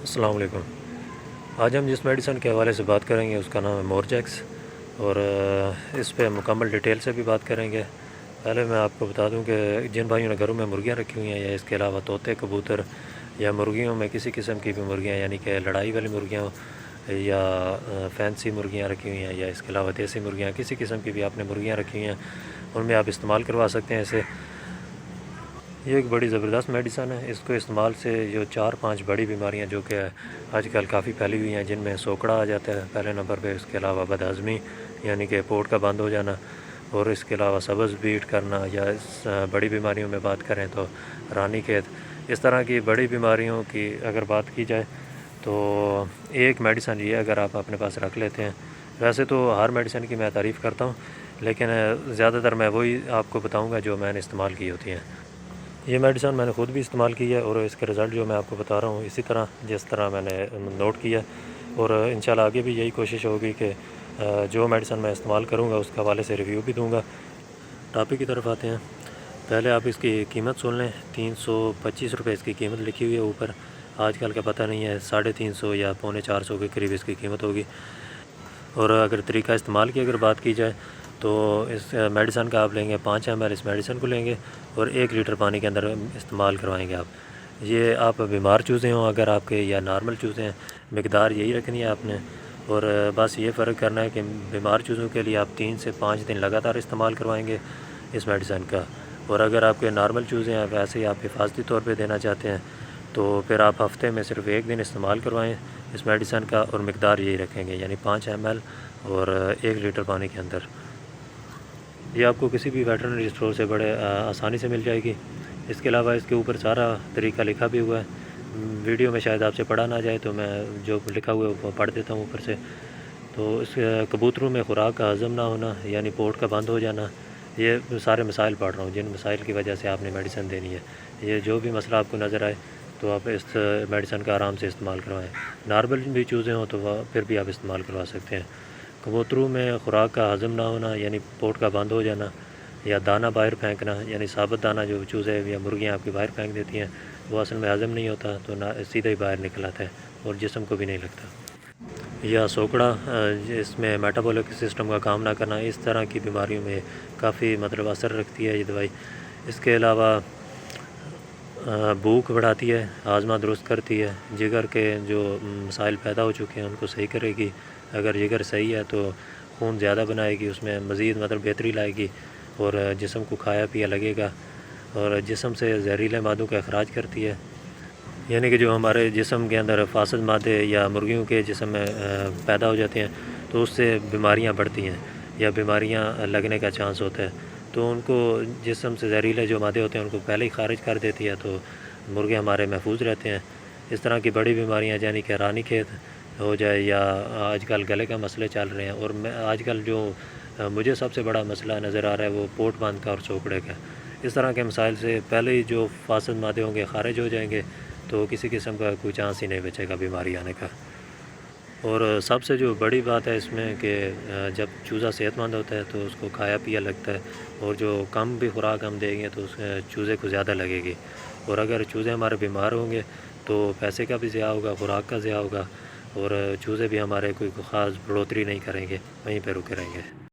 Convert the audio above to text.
السلام علیکم۔ آج ہم جس میڈیسن کے حوالے سے بات کریں گے اس کا نام ہے مورجیکس، اور اس پہ مکمل ڈیٹیل سے بھی بات کریں گے۔ پہلے میں آپ کو بتا دوں کہ جن بھائیوں نے گھروں میں مرغیاں رکھی ہوئی ہیں یا اس کے علاوہ طوطے، کبوتر یا مرغیوں میں کسی قسم کی بھی مرغیاں، یعنی کہ لڑائی والی مرغیاں یا فینسی مرغیاں رکھی ہوئی ہیں، یا اس کے علاوہ دیسی مرغیاں، کسی قسم کی بھی آپ نے مرغیاں رکھی ہوئی ہیں، ان میں آپ استعمال کروا سکتے ہیں اسے۔ یہ ایک بڑی زبردست میڈیسن ہے۔ اس کو استعمال سے جو 4-5 بڑی بیماریاں جو کہ آج کل کافی پھیلی ہوئی ہیں، جن میں سوکڑا آ جاتا ہے پہلے نمبر پہ، اس کے علاوہ بد ہضمی یعنی کہ پوٹ کا بند ہو جانا، اور اس کے علاوہ سبز بیٹ کرنا، یا اس بڑی بیماریوں میں بات کریں تو رانی کھیت، اس طرح کی بڑی بیماریوں کی اگر بات کی جائے تو ایک میڈیسن یہ اگر آپ اپنے پاس رکھ لیتے ہیں۔ ویسے تو ہر میڈیسن کی میں تعریف کرتا ہوں، لیکن زیادہ تر میں وہی آپ کو بتاؤں گا جو میں نے استعمال کی ہوتی ہیں۔ یہ میڈیسن میں نے خود بھی استعمال کی ہے، اور اس کے رزلٹ جو میں آپ کو بتا رہا ہوں اسی طرح جس طرح میں نے نوٹ کیا، اور انشاءاللہ آگے بھی یہی کوشش ہوگی کہ جو میڈیسن میں استعمال کروں گا اس کے حوالے سے ریویو بھی دوں گا۔ ٹاپک کی طرف آتے ہیں۔ پہلے آپ اس کی قیمت سن لیں۔ 325 روپے اس کی قیمت لکھی ہوئی ہے اوپر، آج کل کا پتہ نہیں ہے، 350 یا 450 کے قریب اس کی قیمت ہوگی۔ اور اگر طریقہ استعمال کی اگر بات کی جائے تو اس میڈیسن کا آپ لیں گے 5 ml اس میڈیسن کو لیں گے، اور 1 لیٹر پانی کے اندر استعمال کروائیں گے آپ۔ یہ آپ بیمار چوزے ہوں اگر آپ کے، یا نارمل چوزے ہیں، مقدار یہی رکھنی ہے آپ نے، اور بس یہ فرق کرنا ہے کہ بیمار چوزوں کے لیے آپ 3 سے 5 دن لگاتار استعمال کروائیں گے اس میڈیسن کا، اور اگر آپ کے نارمل چوزے ہیں، ویسے ہی آپ حفاظتی طور پہ دینا چاہتے ہیں، تو پھر آپ ہفتے میں صرف 1 دن استعمال کروائیں اس میڈیسن کا، اور مقدار یہی رکھیں گے، یعنی 5 ml اور 1 لیٹر پانی کے اندر۔ یہ آپ کو کسی بھی ویٹرنری اسٹور سے بڑے آسانی سے مل جائے گی۔ اس کے علاوہ اس کے اوپر سارا طریقہ لکھا بھی ہوا ہے، ویڈیو میں شاید آپ سے پڑھا نہ جائے تو میں جو لکھا ہوا ہے وہ پڑھ دیتا ہوں اوپر سے۔ تو اس کبوتروں میں خوراک کا ہضم نہ ہونا، یعنی پوٹ کا بند ہو جانا، یہ سارے مسائل پڑھ رہا ہوں جن مسائل کی وجہ سے آپ نے میڈیسن دینی ہے۔ یہ جو بھی مسئلہ آپ کو نظر آئے تو آپ اس میڈیسن کا آرام سے استعمال کروائیں۔ نارمل بھی چوزیں ہوں تو پھر بھی آپ استعمال کروا سکتے ہیں۔ کبوتروں میں خوراک کا ہضم نہ ہونا، یعنی پوٹ کا بند ہو جانا، یا دانہ باہر پھینکنا، یعنی ثابت دانہ جو چوزے یا مرغیاں آپ کی باہر پھینک دیتی ہیں وہ اصل میں ہضم نہیں ہوتا، تو سیدھا ہی باہر نکل آتا ہے اور جسم کو بھی نہیں لگتا۔ یا سوکڑا، اس میں میٹابولک سسٹم کا کام نہ کرنا، اس طرح کی بیماریوں میں کافی اثر رکھتی ہے یہ دوائی۔ اس کے علاوہ بھوک بڑھاتی ہے، ہاضمہ درست کرتی ہے، جگر کے جو مسائل پیدا ہو چکے ہیں ان کو صحیح کرے گی۔ اگر جگر صحیح ہے تو خون زیادہ بنائے گی، اس میں مزید بہتری لائے گی، اور جسم کو کھایا پیا لگے گا، اور جسم سے زہریلے مادوں کا اخراج کرتی ہے، یعنی کہ جو ہمارے جسم کے اندر فاسد مادے یا مرغیوں کے جسم میں پیدا ہو جاتے ہیں تو اس سے بیماریاں بڑھتی ہیں یا بیماریاں لگنے کا چانس ہوتا ہے، تو ان کو جسم سے زہریلے جو مادے ہوتے ہیں ان کو پہلے ہی خارج کر دیتی ہے، تو مرغے ہمارے محفوظ رہتے ہیں۔ اس طرح کی بڑی بیماریاں یعنی کہ رانی کھیت ہو جائے، یا آج کل گلے کا مسئلے چل رہے ہیں، اور آج کل جو مجھے سب سے بڑا مسئلہ نظر آ رہا ہے وہ پوٹ باندھ کا اور سوکڑے کا، اس طرح کے مسائل سے پہلے ہی جو فاسد مادے ہوں گے خارج ہو جائیں گے، تو کسی قسم کا کوئی چانس ہی نہیں بچے گا بیماری آنے کا۔ اور سب سے جو بڑی بات ہے اس میں کہ جب چوزا صحت مند ہوتا ہے تو اس کو کھایا پیا لگتا ہے، اور جو کم بھی خوراک ہم دیں گے تو اس چوزے کو زیادہ لگے گی، اور اگر چوزے ہمارے بیمار ہوں گے تو پیسے کا بھی ضیاع ہوگا، خوراک کا ضیاع ہوگا، اور چوزے بھی ہمارے کوئی خاص بڑھوتری نہیں کریں گے، وہیں پہ رکے رہیں گے۔